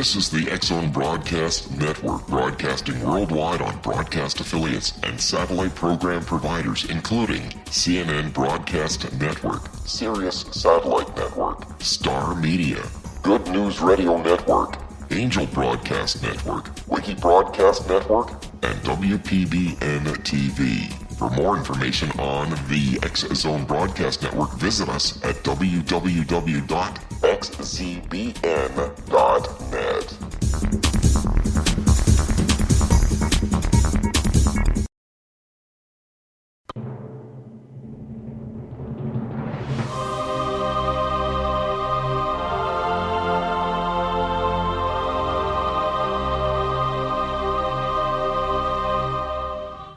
This is the X-Zone Broadcast Network, broadcasting worldwide on broadcast affiliates and satellite program providers, including CNN Broadcast Network, Sirius Satellite Network, Star Media, Good News Radio Network, Angel Broadcast Network, Wiki Broadcast Network, and WPBN TV. For more information on the X-Zone Broadcast Network, visit us at www.xzbn.net.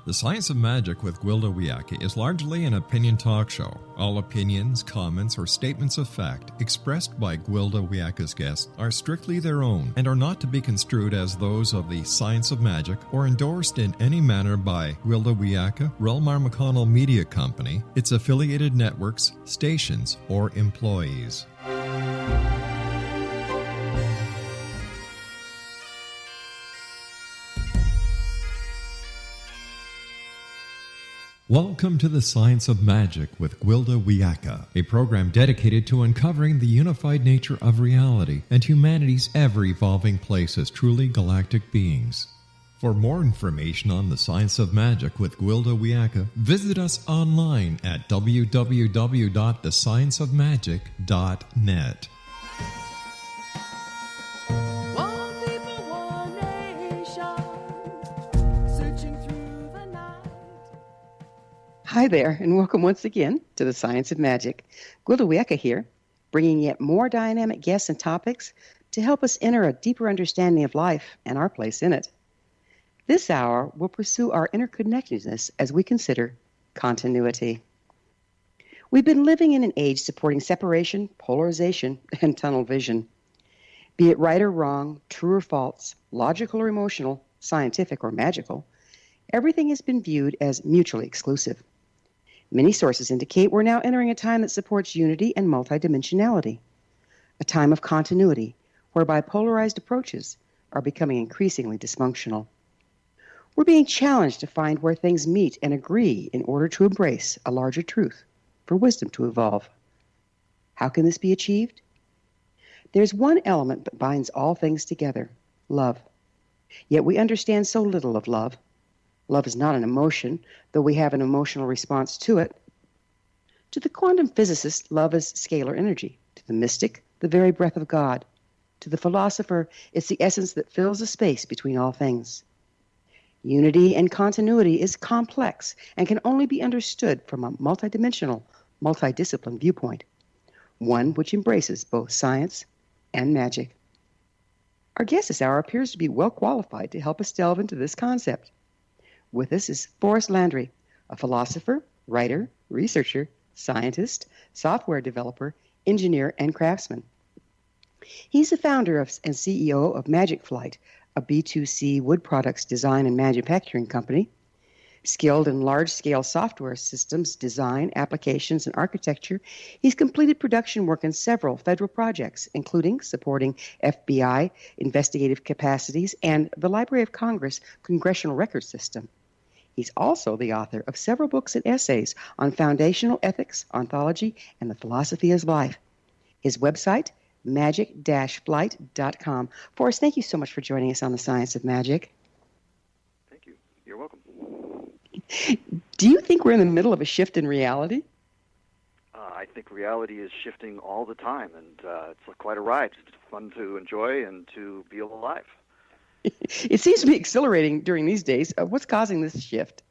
The Science of Magic with Gwilda Wiyaka is largely an opinion talk show. All opinions, comments, or statements of fact expressed by Gwilda Wiyaka's guests are strictly their own and are not to be construed as those of the Science of Magic or endorsed in any manner by Gwilda Wiyaka, Relmar McConnell Media Company, its affiliated networks, stations, or employees. Welcome to the Science of Magic with Gwilda Wiyaka, a program dedicated to uncovering the unified nature of reality and humanity's ever-evolving place as truly galactic beings. For more information on the Science of Magic with Gwilda Wiyaka, visit us online at www.thescienceofmagic.net. Hi there, and welcome once again to the Science of Magic. Gwilda Wiyaka here, bringing yet more dynamic guests and topics to help us enter a deeper understanding of life and our place in it. This hour will pursue our interconnectedness as we consider continuity. We've been living in an age supporting separation, polarization, and tunnel vision. Be it right or wrong, true or false, logical or emotional, scientific or magical, everything has been viewed as mutually exclusive. Many sources indicate we're now entering a time that supports unity and multidimensionality, a time of continuity whereby polarized approaches are becoming increasingly dysfunctional. We're being challenged to find where things meet and agree in order to embrace a larger truth, for wisdom to evolve. How can this be achieved? There's one element that binds all things together, love. Yet we understand so little of love. Love is not an emotion, though we have an emotional response to it. To the quantum physicist, love is scalar energy. To the mystic, the very breath of God. To the philosopher, it's the essence that fills the space between all things. Unity and continuity is complex and can only be understood from a multidimensional, multidisciplined viewpoint, one which embraces both science and magic. Our guest this hour appears to be well qualified to help us delve into this concept. With us is Forrest Landry, a philosopher, writer, researcher, scientist, software developer, engineer, and craftsman. He's the founder and CEO of Magic Flight, a B2C wood products design and manufacturing company. Skilled in large-scale software systems, design, applications, and architecture, he's completed production work in several federal projects, including supporting FBI investigative capacities and the Library of Congress Congressional Record System. He's also the author of several books and essays on foundational ethics, ontology, and the philosophy of life. His website, magic-flight.com. Forrest, thank you so much for joining us on the Science of Magic. Thank you. You're welcome. Do you think we're in the middle of a shift in reality? I think reality is shifting all the time, and it's quite a ride. It's fun to enjoy and to be alive. It seems to be accelerating during these days. What's causing this shift?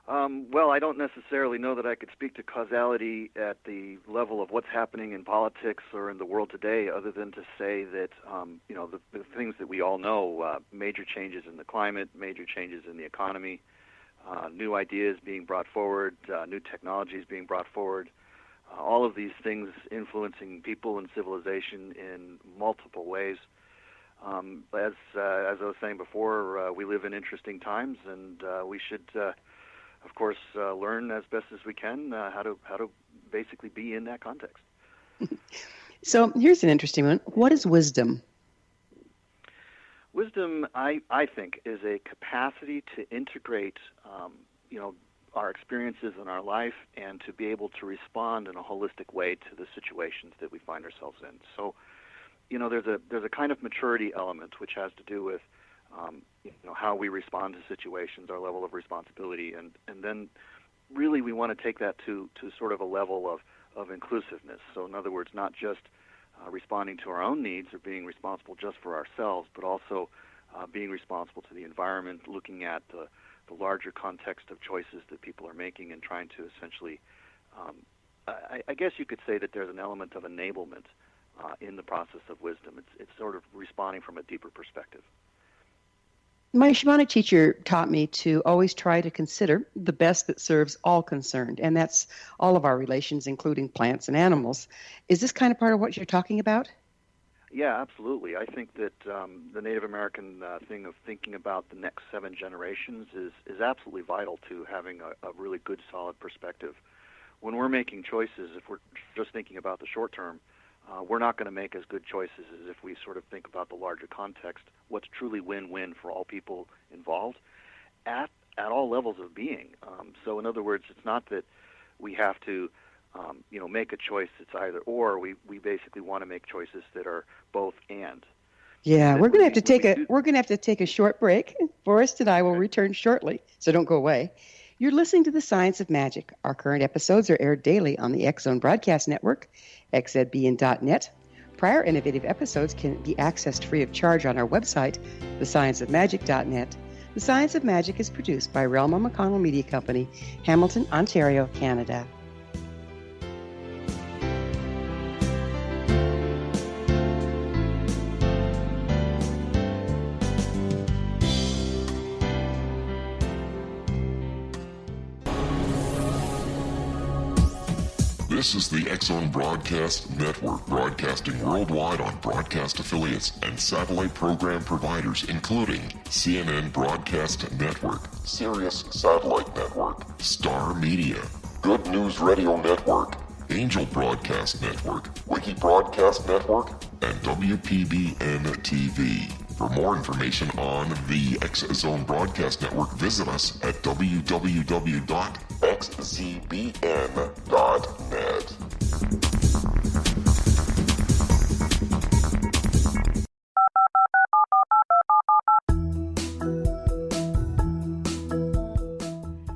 Well, I don't necessarily know that I could speak to causality at the level of what's happening in politics or in the world today, other than to say that, the things that we all know, major changes in the climate, major changes in the economy, new ideas being brought forward, new technologies being brought forward, all of these things influencing people and civilization in multiple ways. As I was saying before, we live in interesting times, and we should, of course, learn as best as we can how to basically be in that context. So here's an interesting one. What is wisdom? Wisdom, I think, is a capacity to integrate, our experiences in our life and to be able to respond in a holistic way to the situations that we find ourselves in. So, there's a kind of maturity element which has to do with, how we respond to situations, our level of responsibility, and then really we want to take that to sort of a level of inclusiveness. So, in other words, not just responding to our own needs or being responsible just for ourselves, but also being responsible to the environment, looking at the larger context of choices that people are making and trying to essentially, I guess you could say that there's an element of enablement in the process of wisdom. It's sort of responding from a deeper perspective. My shamanic teacher taught me to always try to consider the best that serves all concerned, and that's all of our relations, including plants and animals. Is this kind of part of what you're talking about? Yeah, absolutely. I think that the Native American thing of thinking about the next 7 generations is absolutely vital to having a really good, solid perspective. When we're making choices, if we're just thinking about the short term, we're not going to make as good choices as if we sort of think about the larger context, what's truly win-win for all people involved at all levels of being. So in other words, it's not that we have to make a choice that's either or. We basically want to make choices that are both and. Yeah, we're going to have to take a short break. Forrest and I will return shortly, so don't go away. You're listening to The Science of Magic. Our current episodes are aired daily on the X-Zone Broadcast Network, xzbn.net. Prior innovative episodes can be accessed free of charge on our website, thescienceofmagic.net. The Science of Magic is produced by Relma McConnell Media Company, Hamilton, Ontario, Canada. This is the X-Zone Broadcast Network, broadcasting worldwide on broadcast affiliates and satellite program providers, including CNN Broadcast Network, Sirius Satellite Network, Star Media, Good News Radio Network, Angel Broadcast Network, Wiki Broadcast Network, and WPBN TV. For more information on the X-Zone Broadcast Network, visit us at www.xzbn.net.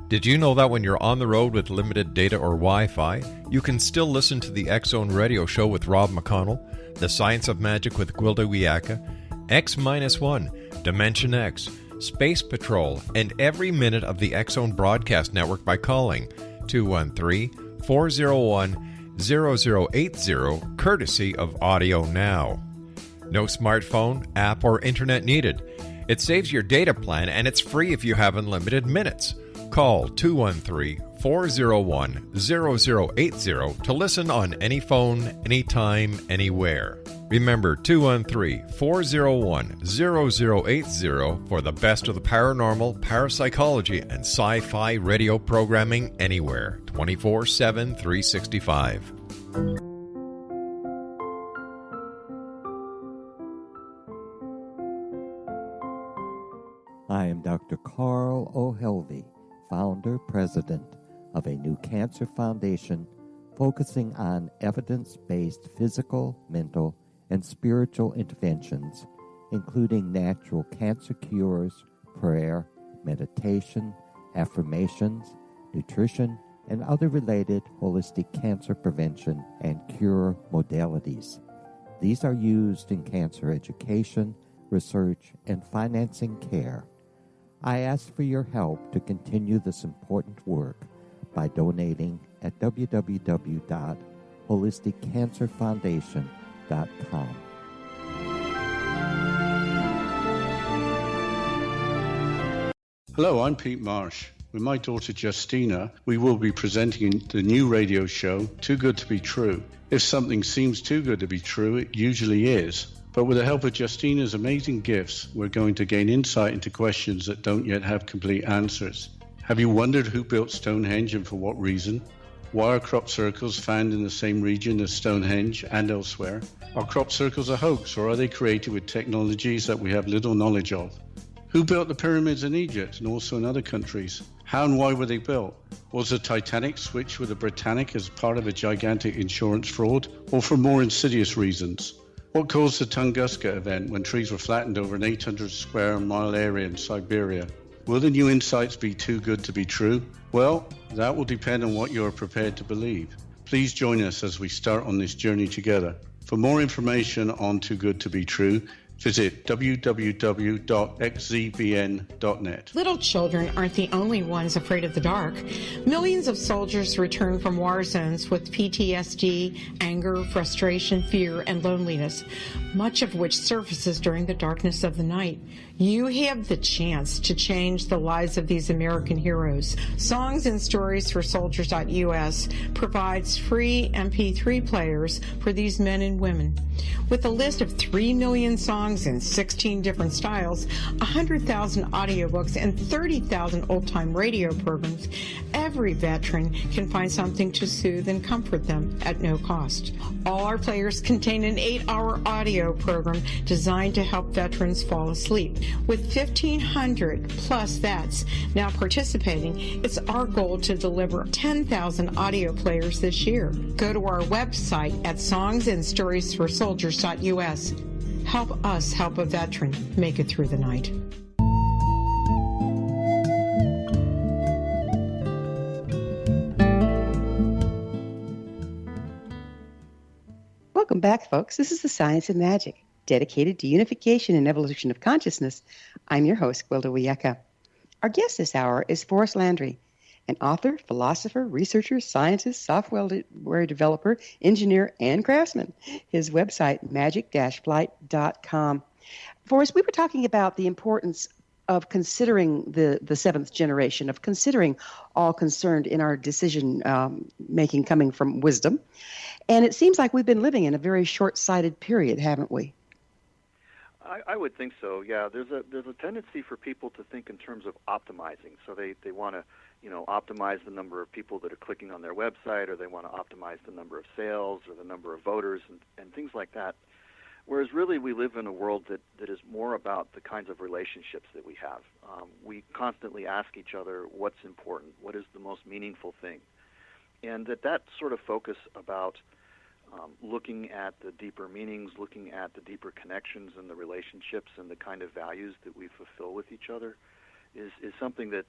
Did you know that when you're on the road with limited data or Wi-Fi, you can still listen to the X-Zone Radio Show with Rob McConnell, The Science of Magic with Gwilda Wiyaka, X-1, Dimension X, Space Patrol, and every minute of the X-Zone Broadcast Network by calling 213-401-0080, courtesy of Audio Now. No smartphone, app, or internet needed. It saves your data plan, and it's free if you have unlimited minutes. Call 213-401-0080 to listen on any phone, anytime, anywhere. Remember, 213-401-0080 for the best of the paranormal, parapsychology, and sci-fi radio programming anywhere, 24/7, 365. I am Dr. Carl O'Helvey, founder, president of a new cancer foundation focusing on evidence-based physical, mental, and spiritual interventions, including natural cancer cures, prayer, meditation, affirmations, nutrition, and other related holistic cancer prevention and cure modalities. These are used in cancer education, research, and financing care. I ask for your help to continue this important work by donating at www.holisticcancerfoundation.com. Hello, I'm Pete Marsh. With my daughter Justina, we will be presenting the new radio show, Too Good to Be True. If something seems too good to be true, it usually is. But with the help of Justina's amazing gifts, we're going to gain insight into questions that don't yet have complete answers. Have you wondered who built Stonehenge and for what reason? Why are crop circles found in the same region as Stonehenge and elsewhere? Are crop circles a hoax, or are they created with technologies that we have little knowledge of? Who built the pyramids in Egypt and also in other countries? How and why were they built? Was the Titanic switched with the Britannic as part of a gigantic insurance fraud, or for more insidious reasons? What caused the Tunguska event when trees were flattened over an 800 square mile area in Siberia? Will the new insights be too good to be true? Well, that will depend on what you are prepared to believe. Please join us as we start on this journey together. For more information on Too Good to Be True, visit www.xzbn.net. Little children aren't the only ones afraid of the dark. Millions of soldiers return from war zones with PTSD, anger, frustration, fear, and loneliness, much of which surfaces during the darkness of the night. You have the chance to change the lives of these American heroes. Songs and Stories for Soldiers.us provides free MP3 players for these men and women. With a list of 3 million songs in 16 different styles, 100,000 audiobooks, and 30,000 old-time radio programs, every veteran can find something to soothe and comfort them at no cost. All our players contain an 8-hour audio program designed to help veterans fall asleep. With 1,500 plus vets now participating, it's our goal to deliver 10,000 audio players this year. Go to our website at songsandstoriesforsoldiers.us. Help us help a veteran make it through the night. Welcome back, folks. This is The Science of Magic, dedicated to unification and evolution of consciousness. I'm your host, Gwilda Wiyaka. Our guest this hour is Forrest Landry, an author, philosopher, researcher, scientist, software developer, engineer, and craftsman. His website, magic-flight.com. Forrest, we were talking about the importance of considering the seventh generation, of considering all concerned in our decision making coming from wisdom. And it seems like we've been living in a very short-sighted period, haven't we? I would think so. Yeah, there's a tendency for people to think in terms of optimizing. So they want to, optimize the number of people that are clicking on their website, or they want to optimize the number of sales or the number of voters and things like that. Whereas really we live in a world that is more about the kinds of relationships that we have. We constantly ask each other what's important, what is the most meaningful thing. And that sort of focus about looking at the deeper meanings, looking at the deeper connections and the relationships and the kind of values that we fulfill with each other is something that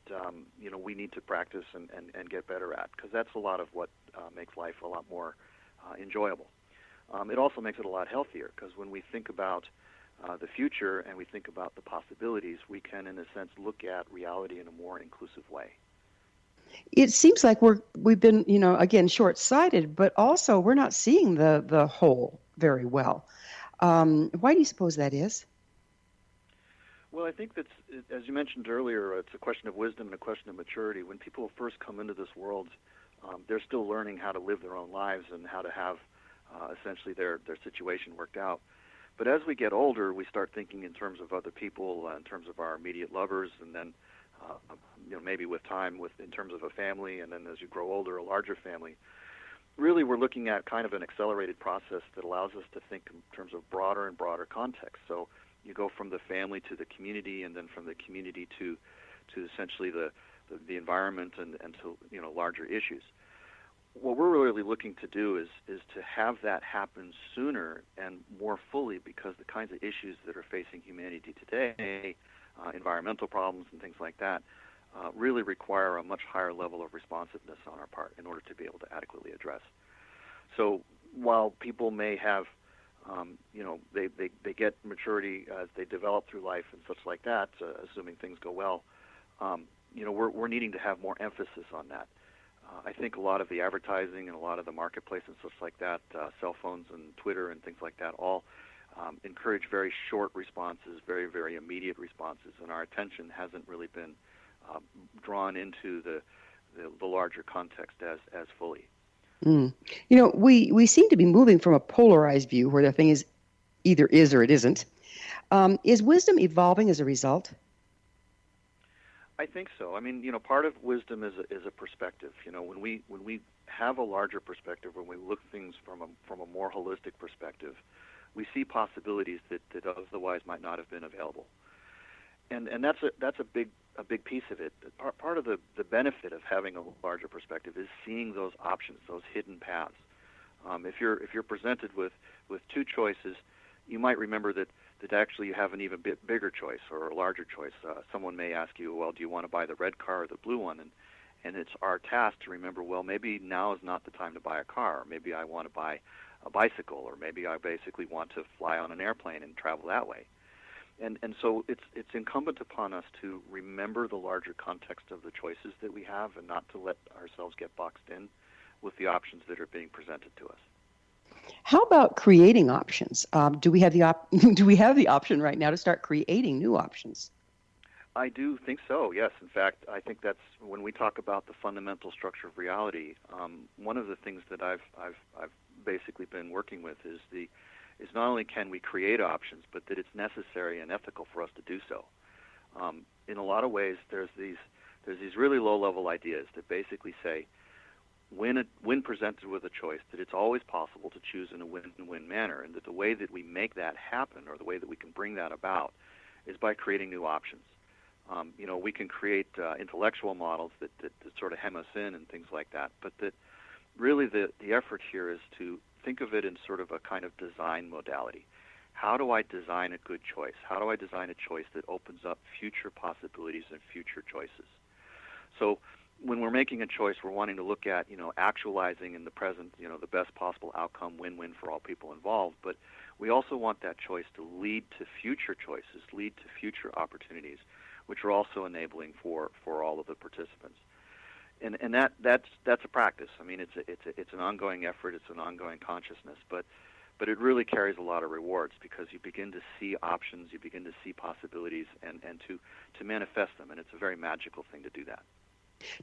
we need to practice and get better at, because that's a lot of what makes life a lot more enjoyable. It also makes it a lot healthier, because when we think about the future and we think about the possibilities, we can, in a sense, look at reality in a more inclusive way. It seems like we've been, again, short-sighted, but also we're not seeing the whole very well. Why do you suppose that is? Well, I think that's, as you mentioned earlier, it's a question of wisdom and a question of maturity. When people first come into this world, they're still learning how to live their own lives and how to have essentially their situation worked out. But as we get older, we start thinking in terms of other people, in terms of our immediate lovers, and then maybe with time, in terms of a family, and then as you grow older, a larger family. Really, we're looking at kind of an accelerated process that allows us to think in terms of broader and broader context. So you go from the family to the community, and then from the community to essentially the environment and to larger issues. What we're really looking to do is to have that happen sooner and more fully, because the kinds of issues that are facing humanity today, environmental problems and things like that, really require a much higher level of responsiveness on our part in order to be able to adequately address. So while people may have, they get maturity as they develop through life and such like that, assuming things go well, we're needing to have more emphasis on that. I think a lot of the advertising and a lot of the marketplace and such like that, cell phones and Twitter and things like that, all encourage very short responses, very, very immediate responses, and our attention hasn't really been drawn into the larger context as fully. We seem to be moving from a polarized view where the thing is either is or it isn't. Is wisdom evolving as a result? I think so. I mean, part of wisdom is a perspective. When we have a larger perspective, when we look things from a more holistic perspective, we see possibilities that otherwise might not have been available. And that's a big piece of it. Part of the benefit of having a larger perspective is seeing those options, those hidden paths. If you're presented with two choices, you might remember that actually you have an even bit bigger choice or a larger choice. Someone may ask you, well, do you want to buy the red car or the blue one? And it's our task to remember, well, maybe now is not the time to buy a car. Or maybe I want to buy a bicycle, or maybe I basically want to fly on an airplane and travel that way. And so it's incumbent upon us to remember the larger context of the choices that we have and not to let ourselves get boxed in with the options that are being presented to us. How about creating options? Do we have the option right now to start creating new options? I do think so, yes. In fact, I think that's when we talk about the fundamental structure of reality. One of the things that I've basically been working with is not only can we create options, but that it's necessary and ethical for us to do so. In a lot of ways, there's these really low-level ideas that basically say, when presented with a choice, that it's always possible to choose in a win-win manner, and that the way that we make that happen, or the way that we can bring that about, is by creating new options. We can create intellectual models that sort of hem us in and things like that, but that really the effort here is to think of it in sort of a kind of design modality. How do I design a good choice? How do I design a choice that opens up future possibilities and future choices? So when we're making a choice, we're wanting to look at, actualizing in the present, the best possible outcome, win-win for all people involved. But we also want that choice to lead to future choices, lead to future opportunities, which are also enabling for all of the participants. And that's a practice. I mean, it's an ongoing effort. It's an ongoing consciousness. But it really carries a lot of rewards because you begin to see options, you begin to see possibilities, and to manifest them. And it's a very magical thing to do that.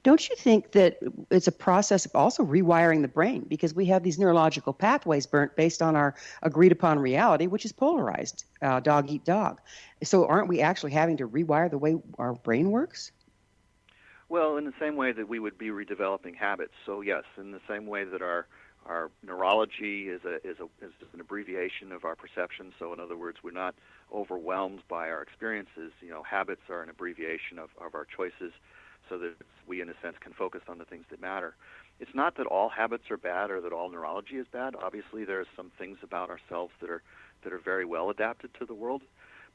Don't you think that it's a process of also rewiring the brain, because we have these neurological pathways burnt based on our agreed-upon reality, which is polarized, dog eat dog. So aren't we actually having to rewire the way our brain works? Well, in the same way that we would be redeveloping habits. So yes, in the same way that our neurology is an abbreviation of our perception. So in other words, we're not overwhelmed by our experiences. Habits are an abbreviation of our choices, so that we, in a sense, can focus on the things that matter. It's not that all habits are bad or that all neurology is bad. Obviously, there are some things about ourselves that are very well adapted to the world.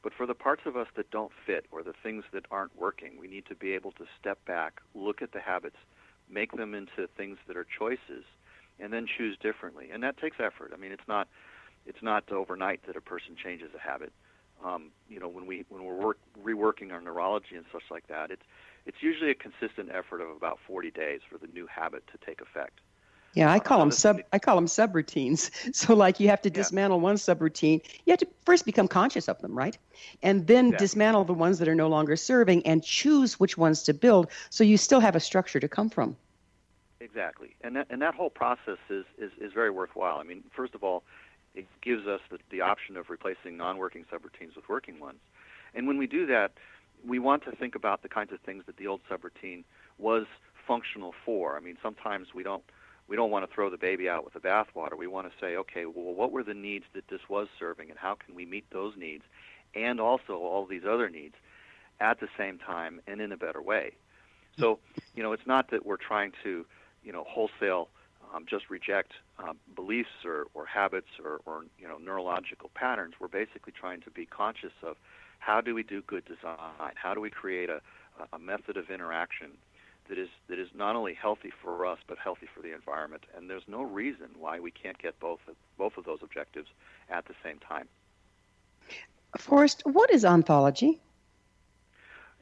But for the parts of us that don't fit, or the things that aren't working, we need to be able to step back, look at the habits, make them into things that are choices, and then choose differently. And that takes effort. I mean, it's not overnight that a person changes a habit. When we're reworking our neurology and such like that, it's usually a consistent effort of about 40 days for the new habit to take effect. Yeah, I call them subroutines. So like you have to dismantle one subroutine. You have to first become conscious of them, right? And then dismantle the ones that are no longer serving and choose which ones to build, so you still have a structure to come from. Exactly. And that whole process is very worthwhile. I mean, first of all, it gives us the option of replacing non-working subroutines with working ones. And when we do that, we want to think about the kinds of things that the old subroutine was functional for. I mean, sometimes we don't want to throw the baby out with the bathwater. We want to say, okay, well, what were the needs that this was serving, and how can we meet those needs, and also all these other needs at the same time and in a better way? So, it's not that we're trying to, wholesale just reject beliefs or habits or neurological patterns. We're basically trying to be conscious of how do we do good design? How do we create a method of interaction that is not only healthy for us but healthy for the environment? And there's no reason why we can't get both of those objectives at the same time. Forrest, what is ontology?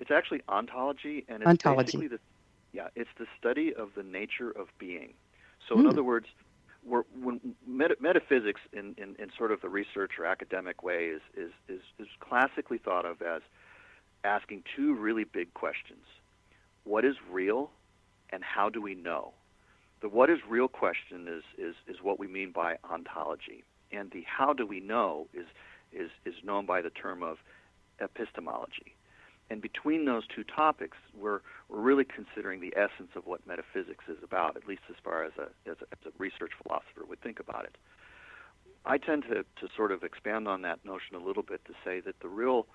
It's actually ontology, and it's basically it's the study of the nature of being. So in other words, metaphysics in sort of the research or academic way is classically thought of as asking two really big questions. What is real, and how do we know? The what is real question is what we mean by ontology. And the how do we know is known by the term of epistemology. And between those two topics, we're really considering the essence of what metaphysics is about, at least as far as a research philosopher would think about it. I tend to sort of expand on that notion a little bit to say that the real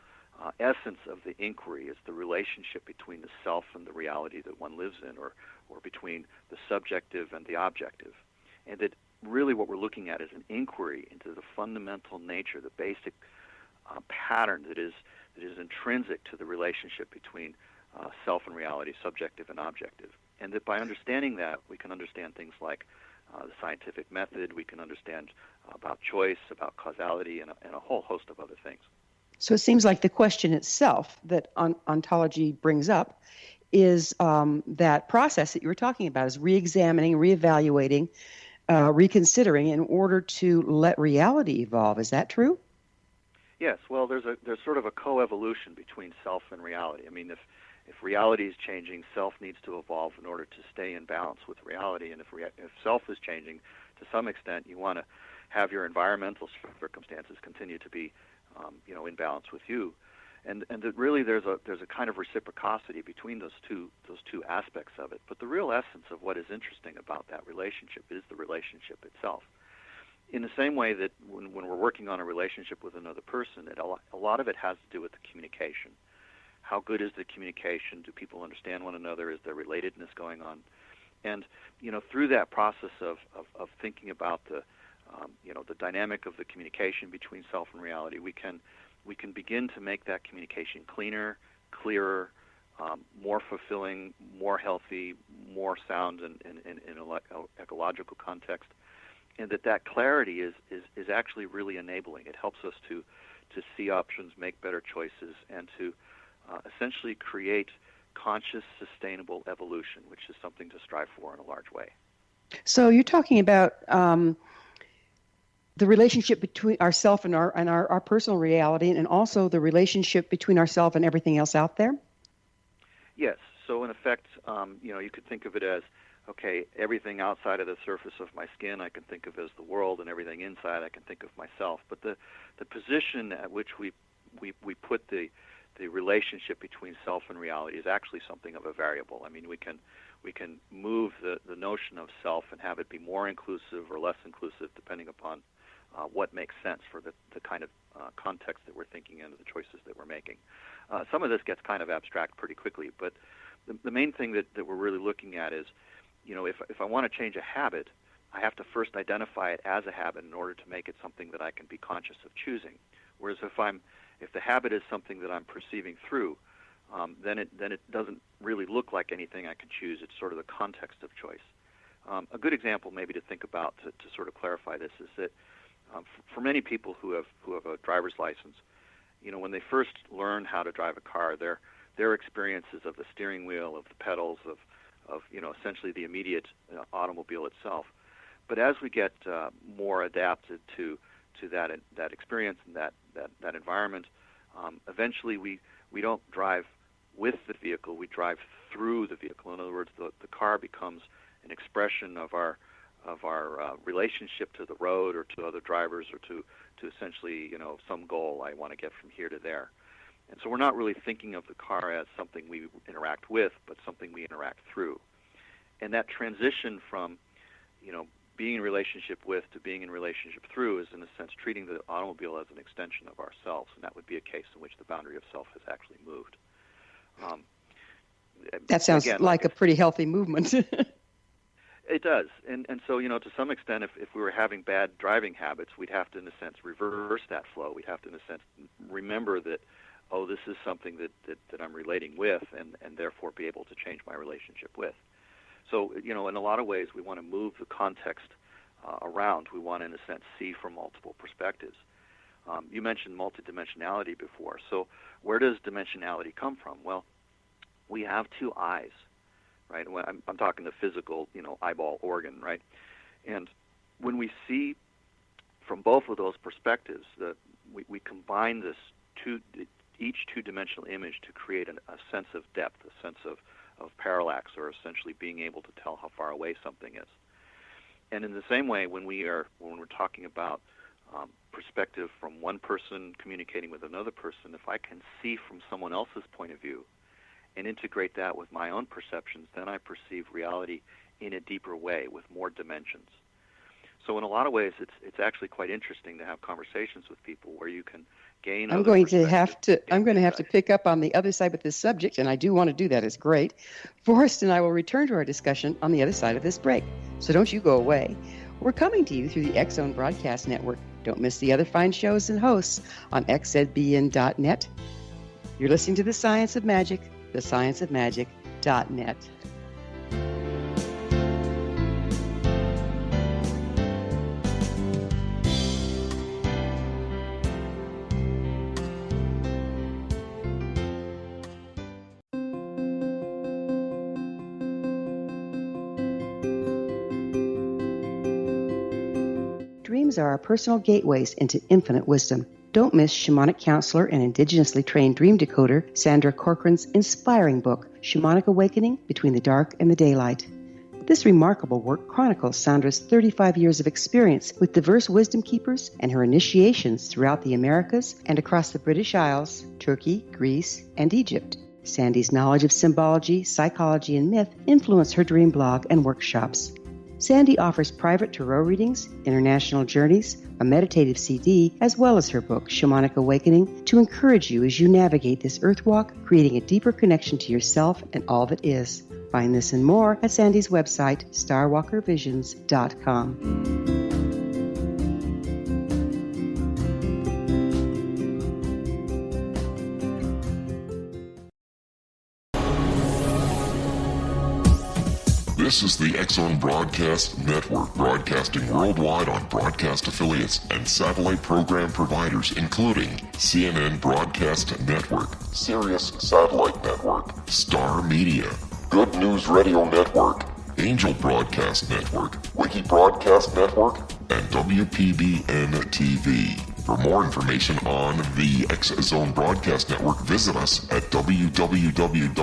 essence of the inquiry is the relationship between the self and the reality that one lives in, or between the subjective and the objective. And that really what we're looking at is an inquiry into the fundamental nature, the basic pattern that is intrinsic to the relationship between self and reality, subjective and objective. And that by understanding that, we can understand things like the scientific method, we can understand about choice, about causality, and a whole host of other things. So it seems like the question itself that ontology brings up is that process that you were talking about, is re-examining, re-evaluating, reconsidering in order to let reality evolve. Is that true? Yes. Well, there's sort of a coevolution between self and reality. I mean, if reality is changing, self needs to evolve in order to stay in balance with reality. And if self is changing, to some extent, you want to have your environmental circumstances continue to be in balance with you, and that really there's a kind of reciprocity between those two aspects of it. But the real essence of what is interesting about that relationship is the relationship itself. In the same way that when we're working on a relationship with another person, a lot of it has to do with the communication. How good is the communication? Do people understand one another? Is there relatedness going on? And through that process of thinking about the dynamic of the communication between self and reality, we can begin to make that communication cleaner, clearer, more fulfilling, more healthy, more sound in an ecological context, and that clarity is actually really enabling. It helps us to see options, make better choices, and to essentially create conscious, sustainable evolution, which is something to strive for in a large way. So you're talking about the relationship between ourself and our personal reality, and also the relationship between ourself and everything else out there? Yes. So in effect, you could think of it as, okay, everything outside of the surface of my skin I can think of as the world, and everything inside I can think of myself. But the position at which we put the relationship between self and reality is actually something of a variable. I mean, we can move the notion of self and have it be more inclusive or less inclusive depending upon what makes sense for the kind of context that we're thinking in, the choices that we're making. Some of this gets kind of abstract pretty quickly, but the main thing that we're really looking at is, if I want to change a habit, I have to first identify it as a habit in order to make it something that I can be conscious of choosing. Whereas if the habit is something that I'm perceiving through, then it doesn't really look like anything I can choose. It's sort of the context of choice. A good example maybe to think about to sort of clarify this is that for many people who have a driver's license, when they first learn how to drive a car, their experiences of the steering wheel, of the pedals, of essentially the immediate automobile itself. But as we get more adapted to that experience and that environment, eventually we don't drive with the vehicle, we drive through the vehicle. In other words, the car becomes an expression of our relationship to the road or to other drivers or to essentially some goal I want to get from here to there. And so we're not really thinking of the car as something we interact with, but something we interact through. And that transition from being in relationship with to being in relationship through is, in a sense, treating the automobile as an extension of ourselves, and that would be a case in which the boundary of self has actually moved. That sounds like a pretty healthy movement. It does. And so, to some extent, if we were having bad driving habits, we'd have to, in a sense, reverse that flow. We'd have to, in a sense, remember that, this is something that I'm relating with, and therefore be able to change my relationship with. So, in a lot of ways, we want to move the context around. We want to, in a sense, see from multiple perspectives. You mentioned multidimensionality before. So where does dimensionality come from? Well, we have two eyes, right? When I'm talking the physical, eyeball organ, right? And when we see from both of those perspectives, that we combine each two-dimensional image to create a sense of depth, a sense of parallax, or essentially being able to tell how far away something is. And in the same way, when we're talking about perspective from one person communicating with another person, if I can see from someone else's point of view and integrate that with my own perceptions, then I perceive reality in a deeper way with more dimensions. So in a lot of ways, it's actually quite interesting to have conversations with people where you can gain. I'm going to have to pick up on the other side with this subject, and I do want to do that. It's great. Forrest and I will return to our discussion on the other side of this break. So don't you go away. We're coming to you through the X Zone Broadcast Network. Don't miss the other fine shows and hosts on xzbn.net. You're listening to The Science of Magic, thescienceofmagic.net. Dreams are our personal gateways into infinite wisdom. Don't miss shamanic counselor and indigenously trained dream decoder Sandra Corcoran's inspiring book, Shamanic Awakening Between the Dark and the Daylight. This remarkable work chronicles Sandra's 35 years of experience with diverse wisdom keepers and her initiations throughout the Americas and across the British Isles, Turkey, Greece, and Egypt. Sandy's knowledge of symbology, psychology, and myth influence her dream blog and workshops. Sandy offers private tarot readings, international journeys, a meditative CD, as well as her book, Shamanic Awakening, to encourage you as you navigate this earth walk, creating a deeper connection to yourself and all that is. Find this and more at Sandy's website, starwalkervisions.com. This is the X Zone Broadcast Network, broadcasting worldwide on broadcast affiliates and satellite program providers, including CNN Broadcast Network, Sirius Satellite Network, Star Media, Good News Radio Network, Angel Broadcast Network, Wiki Broadcast Network, and WPBN TV. For more information on the X Zone Broadcast Network, visit us at www.xzbn.net.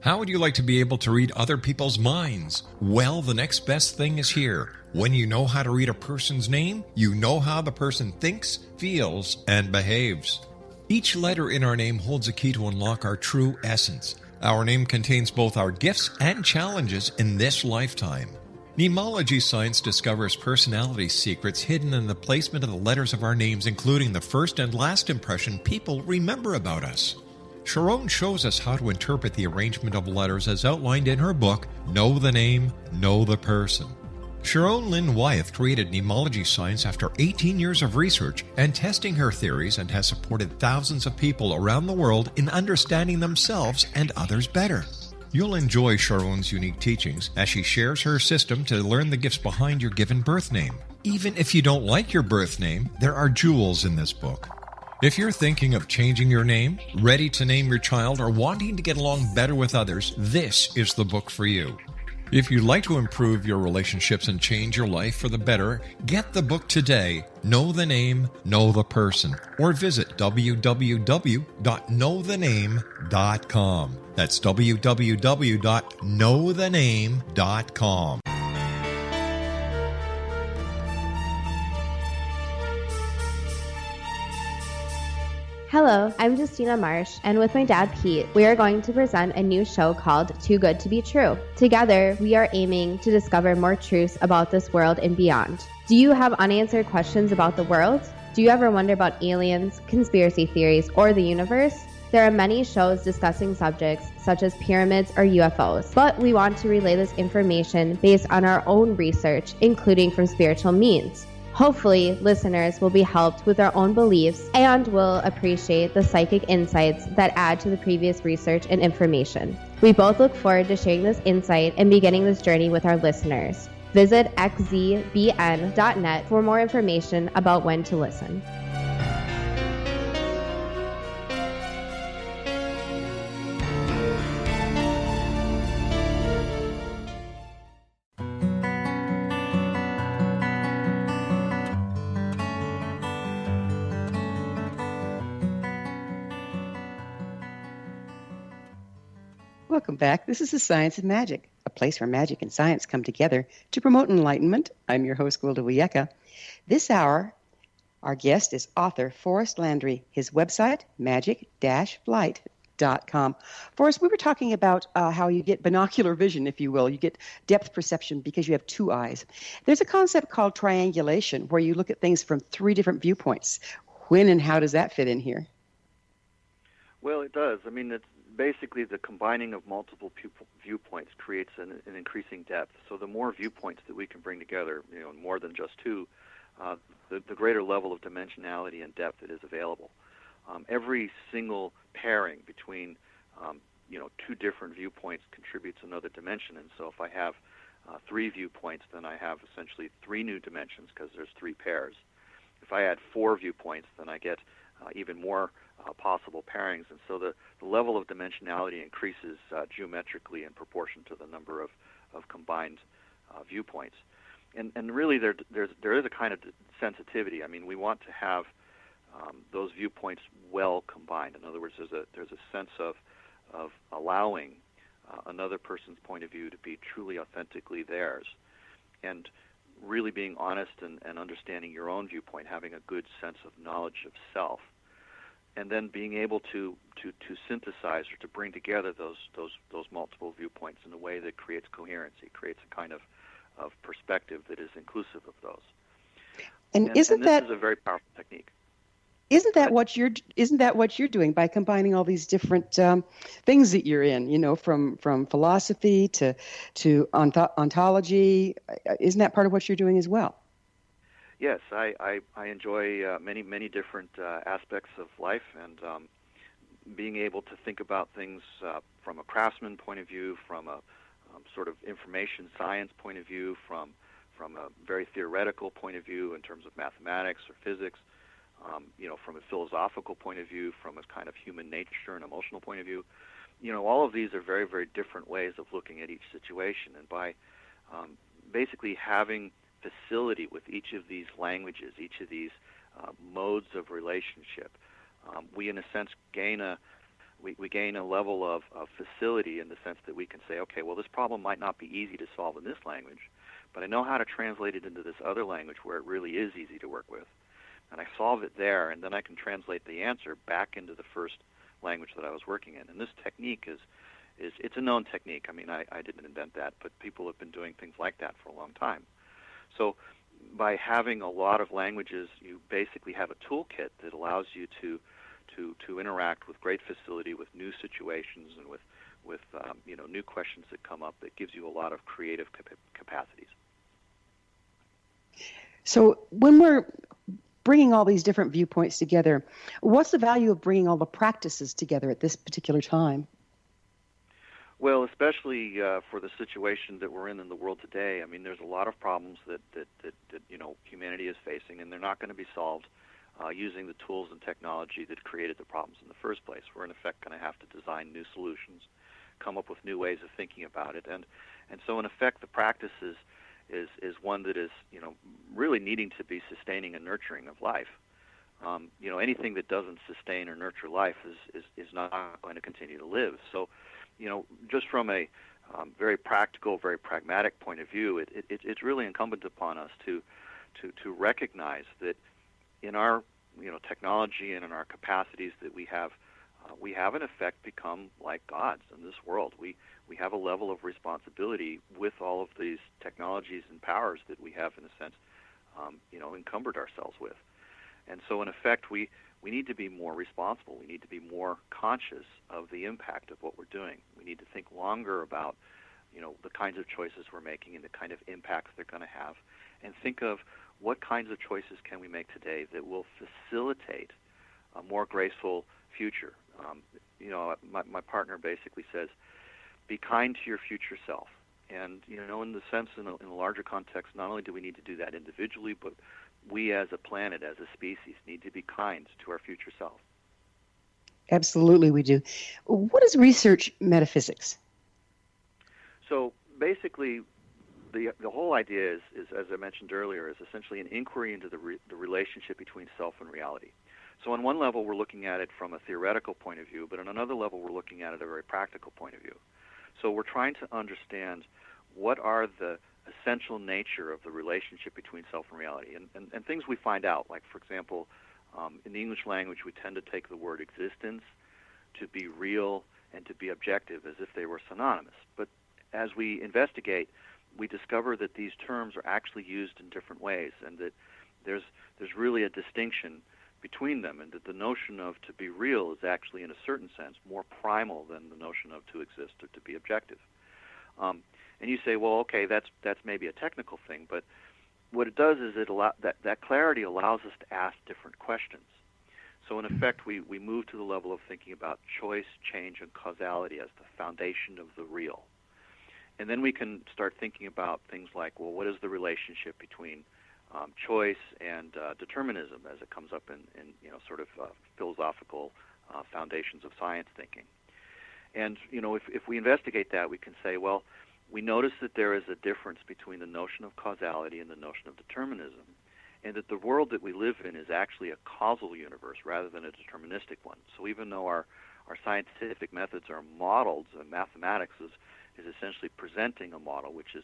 How would you like to be able to read other people's minds? Well, the next best thing is here. When you know how to read a person's name, you know how the person thinks, feels, and behaves. Each letter in our name holds a key to unlock our true essence. Our name contains both our gifts and challenges in this lifetime. Mnemology science discovers personality secrets hidden in the placement of the letters of our names, including the first and last impression people remember about us. Sharon shows us how to interpret the arrangement of letters as outlined in her book, Know the Name, Know the Person. Sharon Lynn Wyeth created mnemology science after 18 years of research and testing her theories, and has supported thousands of people around the world in understanding themselves and others better. You'll enjoy Sharon's unique teachings as she shares her system to learn the gifts behind your given birth name. Even if you don't like your birth name, there are jewels in this book. If you're thinking of changing your name, ready to name your child, or wanting to get along better with others, this is the book for you. If you'd like to improve your relationships and change your life for the better, get the book today, Know the Name, Know the Person, or visit www.knowthename.com. That's www.knowthename.com. Hello, I'm Justina Marsh, and with my dad Pete, we are going to present a new show called Too Good to Be True. Together, we are aiming to discover more truths about this world and beyond. Do you have unanswered questions about the world? Do you ever wonder about aliens, conspiracy theories, or the universe? There are many shows discussing subjects such as pyramids or UFOs, but we want to relay this information based on our own research, including from spiritual means. Hopefully, listeners will be helped with their own beliefs and will appreciate the psychic insights that add to the previous research and information. We both look forward to sharing this insight and beginning this journey with our listeners. Visit xzbn.net for more information about when to listen. Welcome back. This is The Science of Magic, a place where magic and science come together to promote enlightenment. I'm your host, Gwilda Wiyaka. This hour, our guest is author Forrest Landry. His website, magic-flight.com. Forrest, we were talking about how you get binocular vision, if you will. You get depth perception because you have two eyes. There's a concept called triangulation where you look at things from three different viewpoints. When and how does that fit in here? Well, it does. I mean, it's basically the combining of multiple viewpoints creates an increasing depth. So the more viewpoints that we can bring together, more than just two, the greater level of dimensionality and depth that is available. Every single pairing between two different viewpoints contributes another dimension. And so if I have three viewpoints, then I have essentially three new dimensions because there's three pairs. If I add four viewpoints, then I get even more possible pairings. And so the level of dimensionality increases geometrically in proportion to the number of combined viewpoints. And really there is a kind of sensitivity. I mean, we want to have those viewpoints well combined. In other words, there's a sense of allowing another person's point of view to be truly authentically theirs, and really being honest and understanding your own viewpoint, having a good sense of knowledge of self, and then being able to synthesize or to bring together those multiple viewpoints in a way that creates coherency, creates a kind of perspective that is inclusive of those. And this is a very powerful technique. Isn't that what you're doing by combining all these different things that you're in? From philosophy to ontology. Isn't that part of what you're doing as well? Yes, I enjoy many different aspects of life, and being able to think about things from a craftsman point of view, from a sort of information science point of view, from a very theoretical point of view in terms of mathematics or physics. From a philosophical point of view, from a kind of human nature and emotional point of view. All of these are very, very different ways of looking at each situation. And by basically having facility with each of these languages, each of these modes of relationship, we in a sense gain a level of facility in the sense that we can say, okay, well, this problem might not be easy to solve in this language, but I know how to translate it into this other language where it really is easy to work with. And I solve it there, and then I can translate the answer back into the first language that I was working in. And this technique it's a known technique. I mean, I didn't invent that, but people have been doing things like that for a long time. So by having a lot of languages, you basically have a toolkit that allows you to interact with great facility with new situations and with new questions that come up that gives you a lot of creative capacities. So when we're bringing all these different viewpoints together, what's the value of bringing all the practices together at this particular time? Well, especially for the situation that we're in the world today. I mean, there's a lot of problems that humanity is facing, and they're not going to be solved using the tools and technology that created the problems in the first place. We're in effect going to have to design new solutions, come up with new ways of thinking about it, and so in effect the practice is one that is really needing to be sustaining and nurturing of life. Anything that doesn't sustain or nurture life is not going to continue to live. So, just from a very practical, very pragmatic point of view, it's really incumbent upon us to recognize that in our technology and in our capacities that we have in effect become like gods in this world. We have a level of responsibility with all of these technologies and powers that we have, in a sense, encumbered ourselves with. And so, in effect, we need to be more responsible. We need to be more conscious of the impact of what we're doing. We need to think longer about, the kinds of choices we're making and the kind of impacts they're going to have, and think of what kinds of choices can we make today that will facilitate a more graceful future. My partner basically says, be kind to your future self. And, in the sense, in a larger context, not only do we need to do that individually, but we as a planet, as a species, need to be kind to our future self. Absolutely, we do. What is research metaphysics? So basically, the whole idea is, as I mentioned earlier, is essentially an inquiry into the relationship between self and reality. So on one level, we're looking at it from a theoretical point of view, but on another level, we're looking at it at a very practical point of view. So we're trying to understand what are the essential nature of the relationship between self and reality, and things we find out, like, for example, in the English language, we tend to take the word existence to be real and to be objective as if they were synonymous. But as we investigate, we discover that these terms are actually used in different ways, and that there's really a distinction between them, and that the notion of to be real is actually, in a certain sense, more primal than the notion of to exist or to be objective. And you say, well, okay, that's maybe a technical thing, but what it does is that clarity allows us to ask different questions. So in effect, we move to the level of thinking about choice, change, and causality as the foundation of the real. And then we can start thinking about things like, well, what is the relationship between choice and determinism as it comes up in sort of philosophical foundations of science thinking. And, if we investigate that, we can say, well, we notice that there is a difference between the notion of causality and the notion of determinism, and that the world that we live in is actually a causal universe rather than a deterministic one. So even though our scientific methods are models, and mathematics is essentially presenting a model which is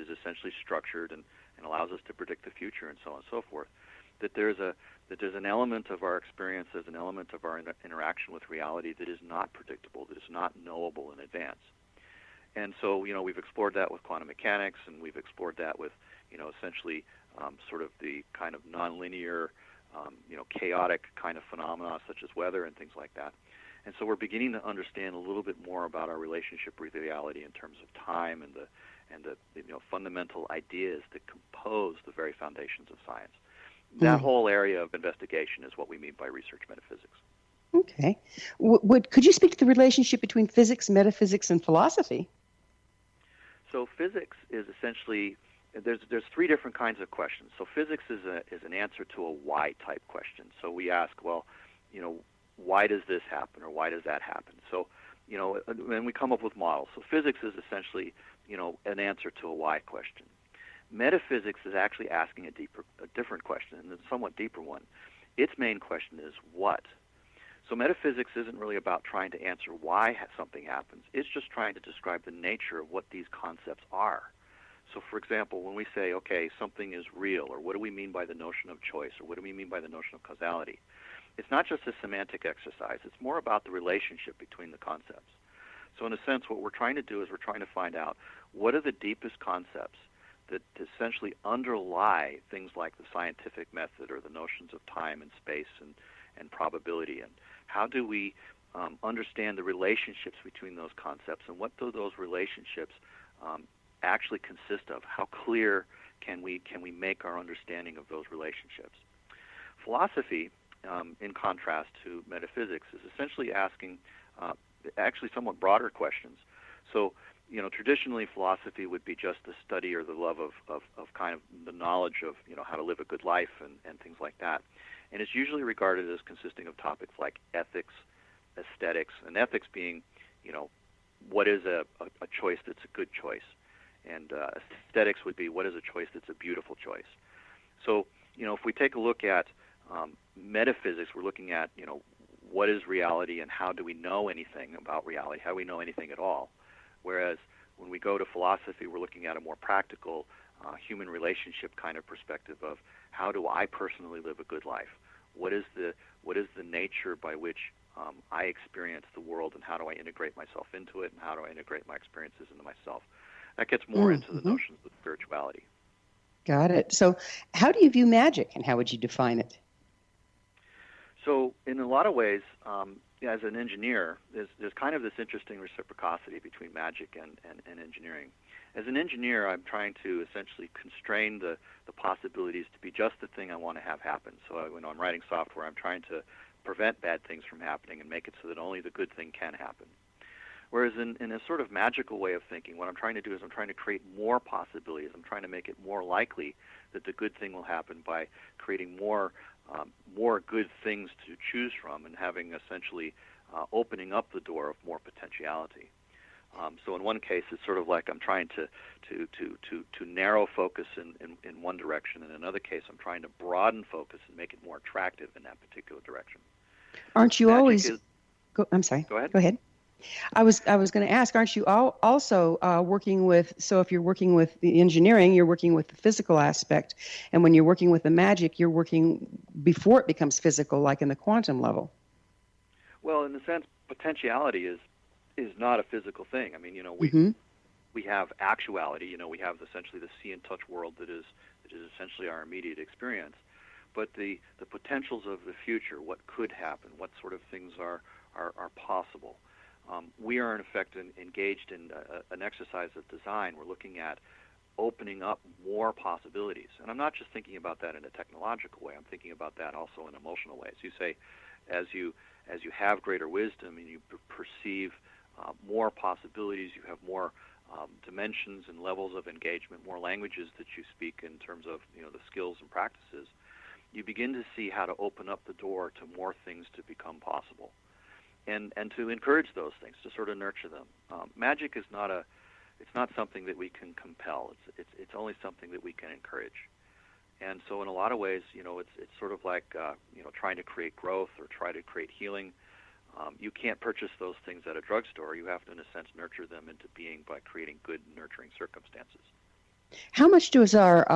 essentially structured and allows us to predict the future and so on and so forth, that there's an element of our experience, there's an element of our interaction with reality that is not predictable, that is not knowable in advance. And so, we've explored that with quantum mechanics, and we've explored that with, essentially sort of the kind of nonlinear, chaotic kind of phenomena such as weather and things like that. And so we're beginning to understand a little bit more about our relationship with reality in terms of time and the fundamental ideas that compose the very foundations of science. That whole area of investigation is what we mean by research metaphysics. Okay. Could you speak to the relationship between physics, metaphysics, and philosophy? So physics is essentially, there's three different kinds of questions. So physics is an answer to a why type question. So we ask, well, why does this happen or why does that happen? So, and we come up with models. So physics is essentially, an answer to a why question. Metaphysics is actually asking a different question, and a somewhat deeper one. Its main question is what? So metaphysics isn't really about trying to answer why something happens. It's just trying to describe the nature of what these concepts are. So, for example, when we say, okay, something is real, or what do we mean by the notion of choice, or what do we mean by the notion of causality, it's not just a semantic exercise. It's more about the relationship between the concepts. So in a sense, what we're trying to do is we're trying to find out what are the deepest concepts that essentially underlie things like the scientific method or the notions of time and space and probability, and how do we understand the relationships between those concepts, and what do those relationships actually consist of? How clear can we make our understanding of those relationships? Philosophy, in contrast to metaphysics, is essentially asking actually somewhat broader questions. So, traditionally philosophy would be just the study or the love of kind of the knowledge of, how to live a good life and things like that. And it's usually regarded as consisting of topics like ethics, aesthetics, and ethics being, what is a choice that's a good choice? And aesthetics would be, what is a choice that's a beautiful choice? So, if we take a look at metaphysics, we're looking at, what is reality and how do we know anything about reality? How do we know anything at all? Whereas when we go to philosophy, we're looking at a more practical human relationship kind of perspective of how do I personally live a good life? What is the nature by which I experience the world, and how do I integrate myself into it, and how do I integrate my experiences into myself? That gets more into the notions of spirituality. Got it. So how do you view magic, and how would you define it? So in a lot of ways, as an engineer, there's kind of this interesting reciprocity between magic and engineering. As an engineer, I'm trying to essentially constrain the possibilities to be just the thing I want to have happen. So when I'm writing software, I'm trying to prevent bad things from happening and make it so that only the good thing can happen. Whereas in a sort of magical way of thinking, what I'm trying to do is I'm trying to create more possibilities. I'm trying to make it more likely that the good thing will happen by creating more good things to choose from, and having essentially opening up the door of more potentiality. So in one case, it's sort of like I'm trying to narrow focus in one direction. In another case, I'm trying to broaden focus and make it more attractive in that particular direction. Aren't you Magic always... is, I'm sorry. Go ahead. Go ahead. I was going to ask, aren't you also working with, so if you're working with the engineering, you're working with the physical aspect, and when you're working with the magic, you're working before it becomes physical, like in the quantum level? Well, in a sense, potentiality is not a physical thing. I mean, we have actuality. We have essentially the see and touch world that is essentially our immediate experience. But the potentials of the future, what could happen, what sort of things are possible. We are, in effect, engaged in an exercise of design. We're looking at opening up more possibilities. And I'm not just thinking about that in a technological way. I'm thinking about that also in emotional ways. You say, as you have greater wisdom and you perceive more possibilities, you have more dimensions and levels of engagement, more languages that you speak in terms of the skills and practices, you begin to see how to open up the door to more things to become possible, and to encourage those things, to sort of nurture them. Magic is not something that we can compel. It's only something that we can encourage. And so in a lot of ways, it's sort of like trying to create growth or try to create healing. You can't purchase those things at a drugstore. You have to, in a sense, nurture them into being by creating good, nurturing circumstances. How much does our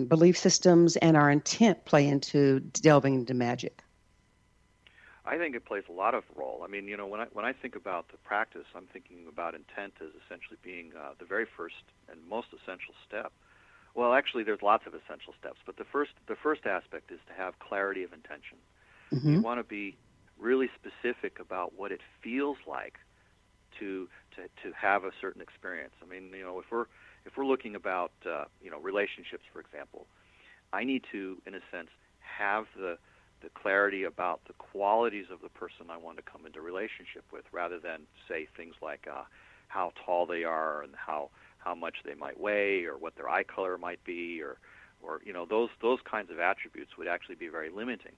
belief systems and our intent play into delving into magic? I think it plays a lot of role. I mean, when I think about the practice, I'm thinking about intent as essentially being the very first and most essential step. Well, actually, there's lots of essential steps, but the first aspect is to have clarity of intention. Mm-hmm. You want to be really specific about what it feels like to have a certain experience. I mean, if we're looking about relationships, for example, I need to, in a sense, have the clarity about the qualities of the person I want to come into relationship with, rather than say things like how tall they are and how much they might weigh or what their eye color might be, or those kinds of attributes would actually be very limiting.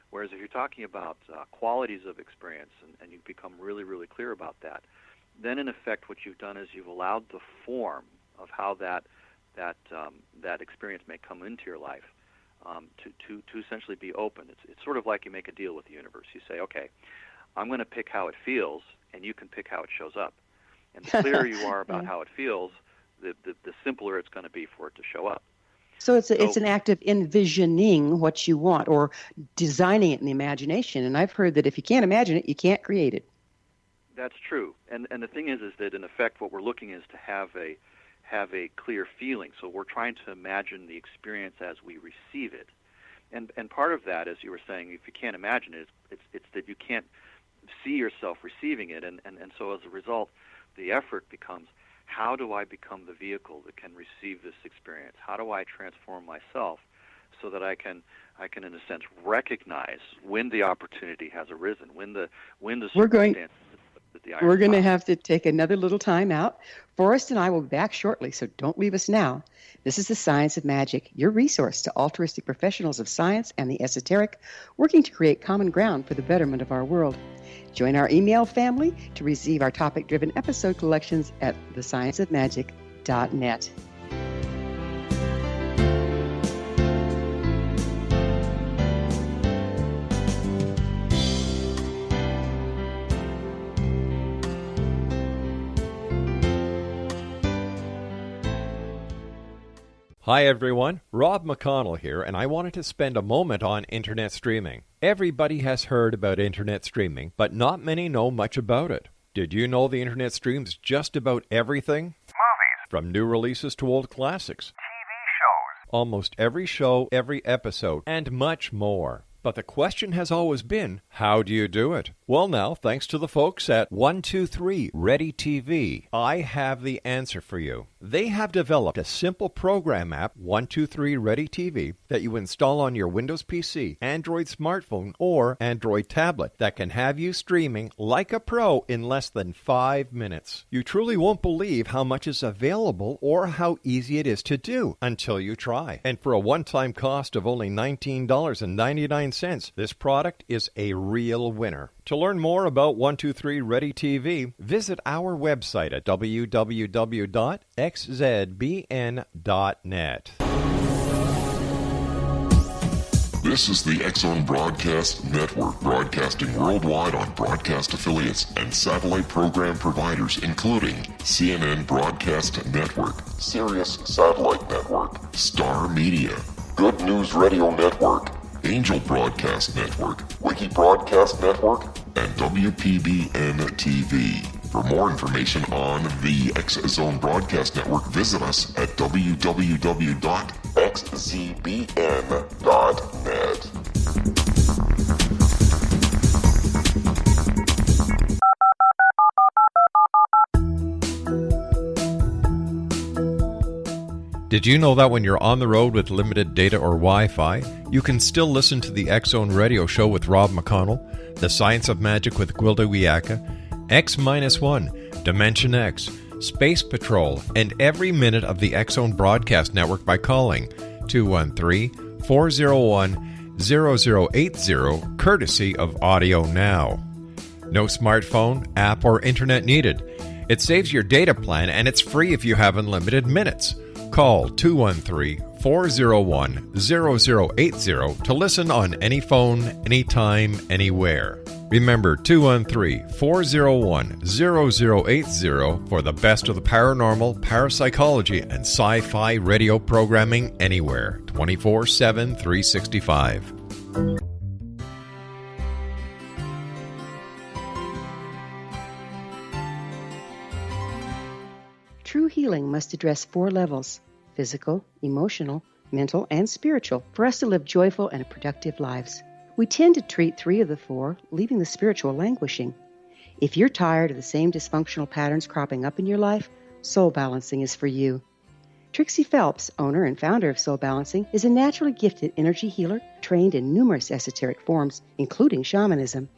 Whereas if you're talking about qualities of experience and you become really, really clear about that, then in effect what you've done is you've allowed the form of how that experience may come into your life to essentially be open. It's sort of like you make a deal with the universe. You say, okay, I'm going to pick how it feels, and you can pick how it shows up. And the clearer you are about how it feels, the simpler it's going to be for it to show up. So it's an act of envisioning what you want or designing it in the imagination. And I've heard that if you can't imagine it, you can't create it. That's true. And the thing is that in effect what we're looking is to have a clear feeling. So we're trying to imagine the experience as we receive it. And part of that, as you were saying, if you can't imagine it, it's that you can't see yourself receiving it. And so as a result, the effort becomes, how do I become the vehicle that can receive this experience? How do I transform myself so that I can in a sense recognize when the opportunity has arisen, when the circumstance. We're going to have to take another little time out. Forrest and I will be back shortly, so don't leave us now. This is The Science of Magic, your resource to altruistic professionals of science and the esoteric, working to create common ground for the betterment of our world. Join our email family to receive our topic-driven episode collections at thescienceofmagic.net. Hi everyone, Rob McConnell here, and I wanted to spend a moment on internet streaming. Everybody has heard about internet streaming, but not many know much about it. Did you know the internet streams just about everything? Movies. From new releases to old classics. TV shows. Almost every show, every episode, and much more. But the question has always been, how do you do it? Well now, thanks to the folks at 123 Ready TV, I have the answer for you. They have developed a simple program app, 123 Ready TV, that you install on your Windows PC, Android smartphone, or Android tablet that can have you streaming like a pro in less than 5 minutes. You truly won't believe how much is available or how easy it is to do until you try. And for a one-time cost of only $19.99, this product is a real winner. To learn more about 123 Ready TV, visit our website at www.xzbn.net. This is the X-Zone Broadcast Network, broadcasting worldwide on broadcast affiliates and satellite program providers, including CNN Broadcast Network, Sirius Satellite Network, Star Media, Good News Radio Network, Angel Broadcast Network, Wiki Broadcast Network, and WPBN TV. For more information on the X-Zone Broadcast Network, visit us at www.xzbn.net. Did you know that when you're on the road with limited data or Wi-Fi, you can still listen to the X-Zone Radio Show with Rob McConnell, The Science of Magic with Gwilda Wiyaka, X-1, Dimension X, Space Patrol, and every minute of the X-Zone Broadcast Network by calling 213-401-0080, courtesy of Audio Now. No smartphone, app, or internet needed. It saves your data plan, and it's free if you have unlimited minutes. Call 213-401-0080 to listen on any phone, anytime, anywhere. Remember 213-401-0080 for the best of the paranormal, parapsychology, and sci-fi radio programming anywhere, 24/7, 365. True healing must address 4 levels: physical, emotional, mental, and spiritual, for us to live joyful and productive lives. We tend to treat 3 of the 4, leaving the spiritual languishing. If you're tired of the same dysfunctional patterns cropping up in your life, Soul Balancing is for you. Trixie Phelps, owner and founder of Soul Balancing, is a naturally gifted energy healer trained in numerous esoteric forms, including shamanism.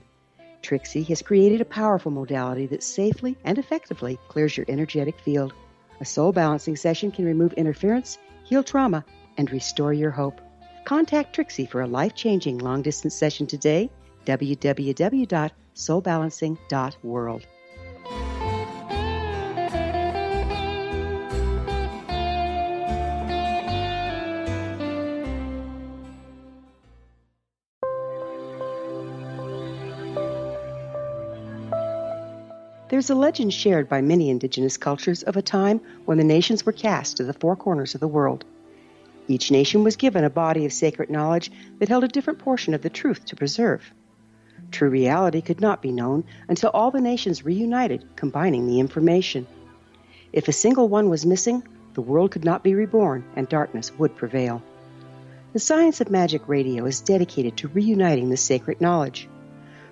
Trixie has created a powerful modality that safely and effectively clears your energetic field. A soul balancing session can remove interference, heal trauma, and restore your hope. Contact Trixie for a life-changing long-distance session today, www.soulbalancing.world. There's a legend shared by many indigenous cultures of a time when the nations were cast to the 4 corners of the world. Each nation was given a body of sacred knowledge that held a different portion of the truth to preserve. True reality could not be known until all the nations reunited, combining the information. If a single one was missing, the world could not be reborn and darkness would prevail. The Science of Magic Radio is dedicated to reuniting the sacred knowledge.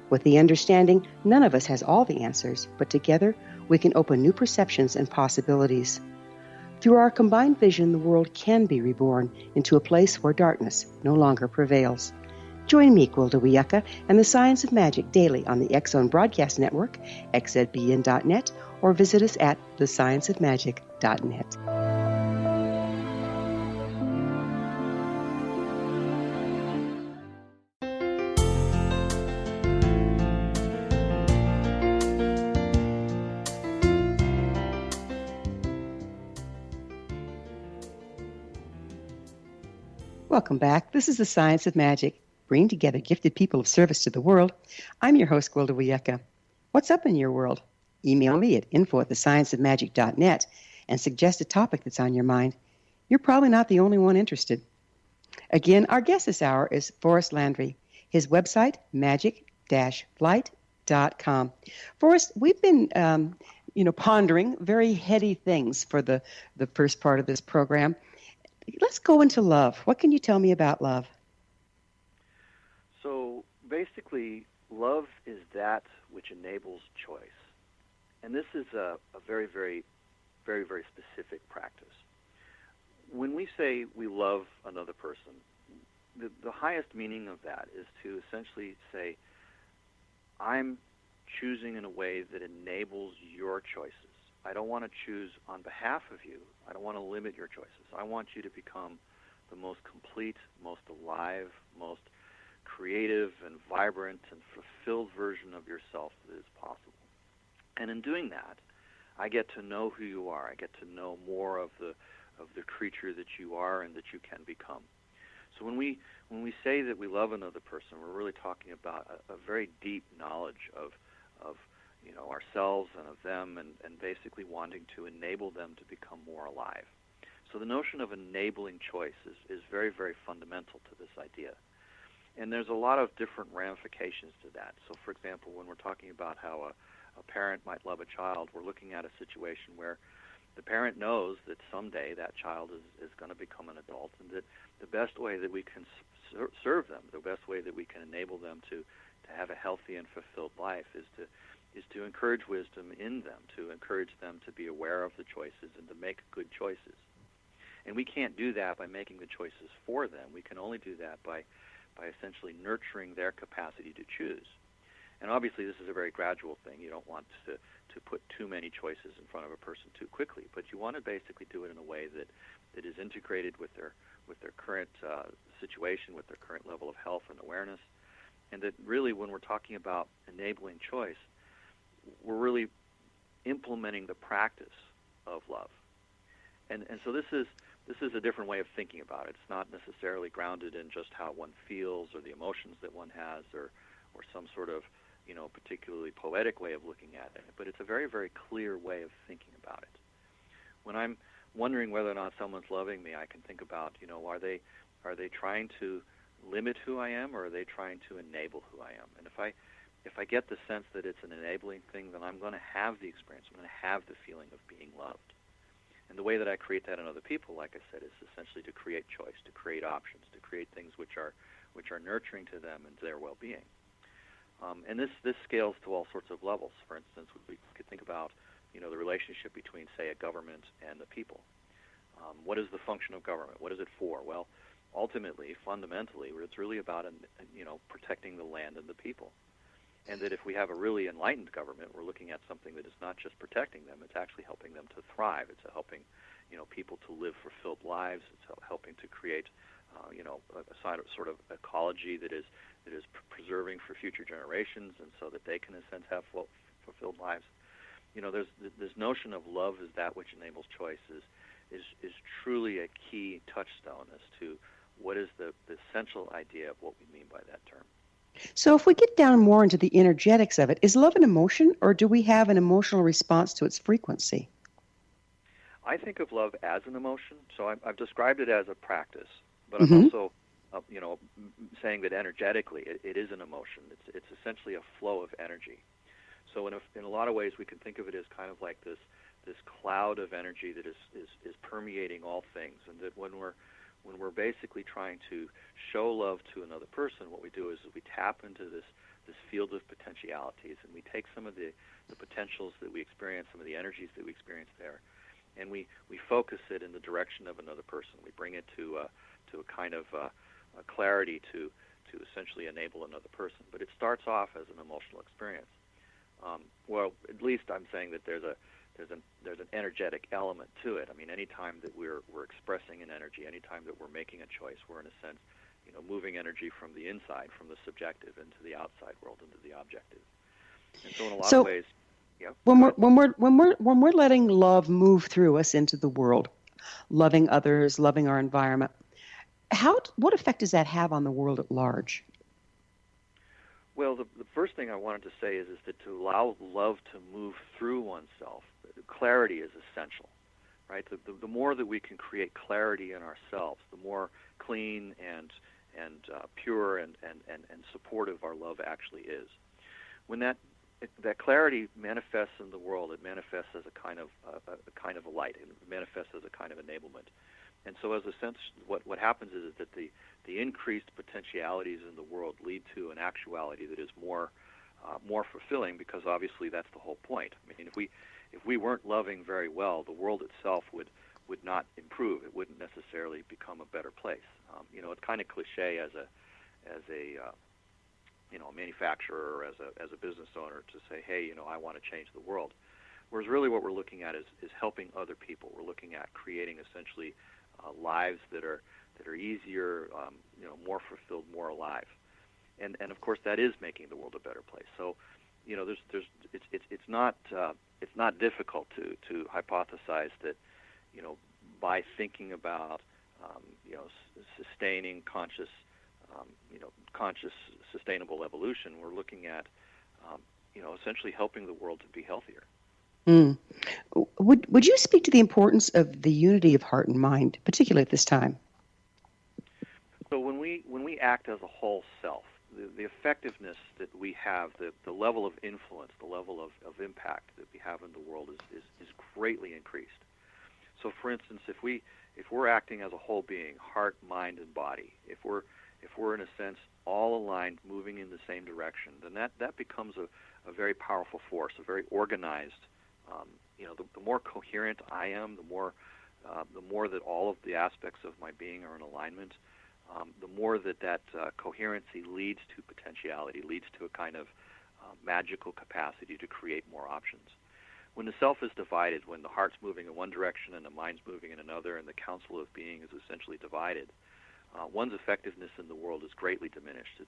With the understanding, none of us has all the answers, but together we can open new perceptions and possibilities. Through our combined vision, the world can be reborn into a place where darkness no longer prevails. Join me, Gwilda Wiyaka, and the Science of Magic daily on the X-Zone Broadcast Network, xzbn.net, or visit us at thescienceofmagic.net. Welcome back. This is the Science of Magic, bringing together gifted people of service to the world. I'm your host, Gwilda Wiyaka. What's up in your world? Email me at info@thescienceofmagic.net and suggest a topic that's on your mind. You're probably not the only one interested. Again, our guest this hour is Forrest Landry. His website, magic-flight.com. Forrest, we've been pondering very heady things for the first part of this program. Let's go into love. What can you tell me about love? So basically, love is that which enables choice. And this is a very, very, very, very specific practice. When we say we love another person, the highest meaning of that is to essentially say, I'm choosing in a way that enables your choices. I don't want to choose on behalf of you. I don't want to limit your choices. I want you to become the most complete, most alive, most creative and vibrant and fulfilled version of yourself that is possible. And in doing that, I get to know who you are. I get to know more of the creature that you are and that you can become. So when we say that we love another person, we're really talking about a very deep knowledge of ourselves and of them, and basically wanting to enable them to become more alive. So the notion of enabling choice is very, very fundamental to this idea. And there's a lot of different ramifications to that. So, for example, when we're talking about how a parent might love a child, we're looking at a situation where the parent knows that someday that child is going to become an adult, and that the best way that we can serve them, the best way that we can enable them to have a healthy and fulfilled life is to encourage wisdom in them, to encourage them to be aware of the choices and to make good choices. And we can't do that by making the choices for them. We can only do that by essentially nurturing their capacity to choose. And obviously this is a very gradual thing. You don't want to put too many choices in front of a person too quickly, but you want to basically do it in a way that is integrated with their current situation, with their current level of health and awareness, and that really when we're talking about enabling choice, we're really implementing the practice of love. And so this is a different way of thinking about it. It's not necessarily grounded in just how one feels or the emotions that one has or some sort of particularly poetic way of looking at it, but it's a very, very clear way of thinking about it. When I'm wondering whether or not someone's loving me, I can think about, are they trying to limit who I am, or are they trying to enable who I am? And if I get the sense that it's an enabling thing, then I'm going to have the experience. I'm going to have the feeling of being loved. And the way that I create that in other people, like I said, is essentially to create choice, to create options, to create things which are nurturing to them and to their well-being. And this scales to all sorts of levels. For instance, we could think about the relationship between, say, a government and the people. What is the function of government? What is it for? Well, ultimately, fundamentally, it's really about protecting the land and the people. And that if we have a really enlightened government, we're looking at something that is not just protecting them; it's actually helping them to thrive. It's helping people to live fulfilled lives. It's helping to create a sort of ecology that is preserving for future generations, and so that they can, in a sense, have fulfilled lives. There's this notion of love as that which enables choice is truly a key touchstone as to what is the essential idea of what we mean by that term. So if we get down more into the energetics of it, is love an emotion, or do we have an emotional response to its frequency? I think of love as an emotion. So I've described it as a practice, but I'm also saying that energetically it is an emotion. It's essentially a flow of energy. So in a lot of ways we can think of it as kind of like this cloud of energy that is permeating all things, and that when we're basically trying to show love to another person, what we do is we tap into this field of potentialities, and we take some of the potentials that we experience, some of the energies that we experience there, and we focus it in the direction of another person. We bring it to a kind of a clarity to essentially enable another person. But it starts off as an emotional experience. Well, at least I'm saying that there's an energetic element to it. I mean, any time that we're expressing an energy, any time that we're making a choice, we're in a sense, moving energy from the inside, from the subjective, into the outside world, into the objective. And so in a lot of ways, yeah. When we're letting love move through us into the world, loving others, loving our environment, what effect does that have on the world at large? Well, the first thing I wanted to say is that to allow love to move through oneself, clarity is essential, right? The more that we can create clarity in ourselves, the more clean and pure and supportive our love actually is. When that clarity manifests in the world, it manifests as a kind of a light. It manifests as a kind of enablement. And so, as a sense, what happens is that the increased potentialities in the world lead to an actuality that is more fulfilling, because obviously that's the whole point. I mean, if we weren't loving very well, the world itself would not improve. It wouldn't necessarily become a better place. It's kind of cliche as a manufacturer or as a business owner to say, hey, I want to change the world. Whereas really what we're looking at is helping other people. We're looking at creating essentially lives that are easier, more fulfilled, more alive, and of course that is making the world a better place. So, it's not difficult to hypothesize that, by thinking about sustaining conscious, conscious sustainable evolution. We're looking at, essentially helping the world to be healthier. Mm. Would you speak to the importance of the unity of heart and mind, particularly at this time? So when we act as a whole self, the effectiveness that we have, the level of influence, the level of impact that we have in the world is greatly increased. So, for instance, if we're acting as a whole being, heart, mind, and body, if we're in a sense all aligned, moving in the same direction, then that becomes a very powerful force, a very organized. The more coherent I am, the more that all of the aspects of my being are in alignment, the more that coherency leads to potentiality, leads to a kind of magical capacity to create more options. When the self is divided, when the heart's moving in one direction and the mind's moving in another, and the council of being is essentially divided, one's effectiveness in the world is greatly diminished.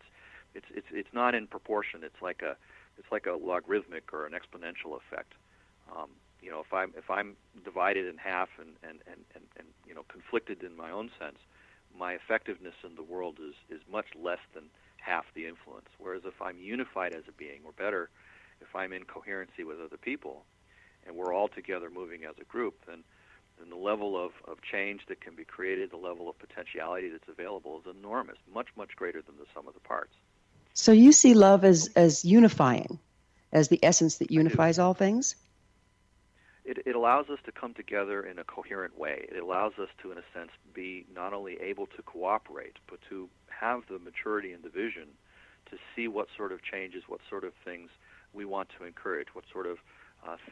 It's not in proportion. It's like a logarithmic or an exponential effect. If I'm divided in half and conflicted in my own sense, my effectiveness in the world is much less than half the influence. Whereas if I'm unified as a being, or better, if I'm in coherency with other people, and we're all together moving as a group, then the level of change that can be created, the level of potentiality that's available is enormous, much, much greater than the sum of the parts. So you see love as unifying, as the essence that unifies all things? It allows us to come together in a coherent way. It allows us to, in a sense, be not only able to cooperate, but to have the maturity and the vision to see what sort of changes, what sort of things we want to encourage, what sort of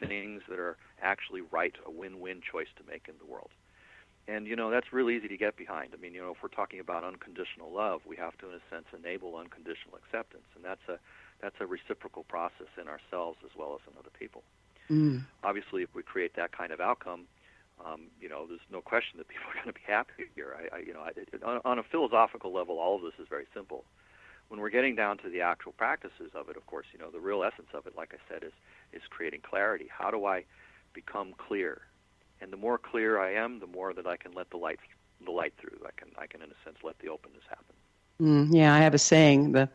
things that are actually right, a win-win choice to make in the world. And, that's really easy to get behind. I mean, if we're talking about unconditional love, we have to, in a sense, enable unconditional acceptance. And that's a reciprocal process in ourselves as well as in other people. Mm. Obviously, if we create that kind of outcome, there's no question that people are going to be happy here. On a philosophical level, all of this is very simple. When we're getting down to the actual practices of it, of course, the real essence of it, like I said, is creating clarity. How do I become clear? And the more clear I am, the more that I can let the light through. I can in a sense let the openness happen. Yeah, I have a saying: the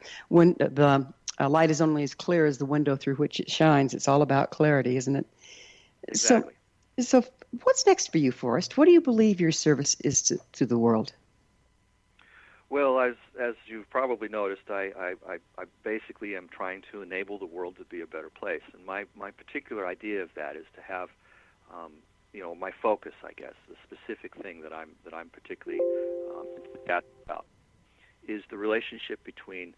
light is only as clear as the window through which it shines. It's all about clarity, isn't it? Exactly. So what's next for you, Forrest? What do you believe your service is to the world? Well, as you've probably noticed, I basically am trying to enable the world to be a better place. And my particular idea of that is to have, my focus, I guess, the specific thing that I'm particularly enthusiastic about, is the relationship between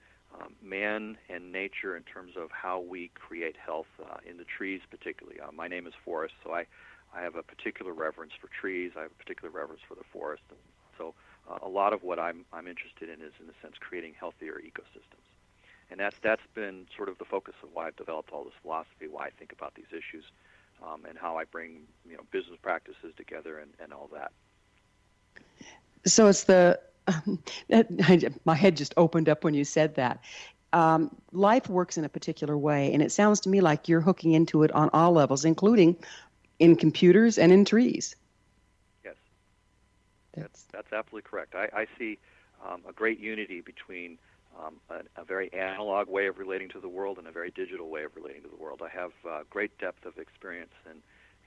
man and nature in terms of how we create health in the trees particularly. My name is Forrest, so I have a particular reverence for trees. I have a particular reverence for the forest. And so a lot of what I'm interested in is, in a sense, creating healthier ecosystems. And that's been sort of the focus of why I've developed all this philosophy, why I think about these issues, and how I bring business practices together and all that. So it's my head just opened up when you said that. Life works in a particular way, and it sounds to me like you're hooking into it on all levels, including in computers and in trees. Yes, that's absolutely correct. I see a great unity between a very analog way of relating to the world and a very digital way of relating to the world. I have great depth of experience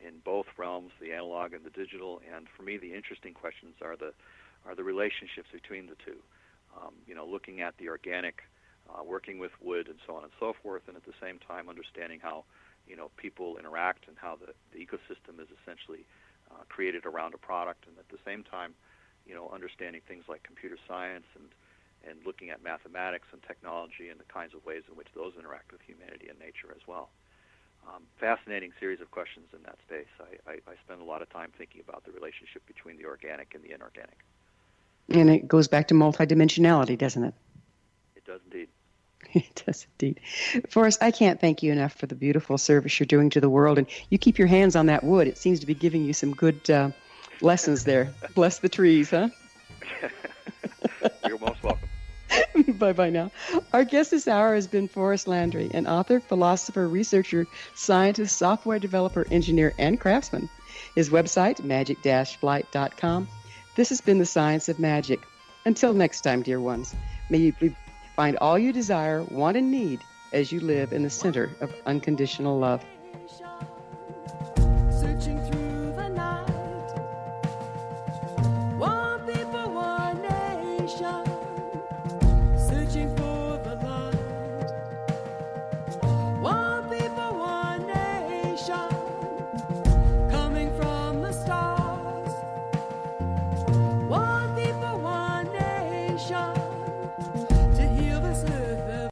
in both realms, the analog and the digital, and for me the interesting questions are the relationships between the two. Looking at the organic, working with wood and so on and so forth, and at the same time understanding how people interact and how the ecosystem is essentially created around a product, and at the same time understanding things like computer science and looking at mathematics and technology and the kinds of ways in which those interact with humanity and nature as well. Fascinating series of questions in that space. I spend a lot of time thinking about the relationship between the organic and the inorganic. And it goes back to multidimensionality, doesn't it? It does indeed. It does indeed. Forrest, I can't thank you enough for the beautiful service you're doing to the world. And you keep your hands on that wood. It seems to be giving you some good lessons there. Bless the trees, huh? You're most welcome. Bye-bye now. Our guest this hour has been Forrest Landry, an author, philosopher, researcher, scientist, software developer, engineer, and craftsman. His website, magic-flight.com, This has been The Science of Magic. Until next time, dear ones, may you find all you desire, want, and need as you live in the center of unconditional love.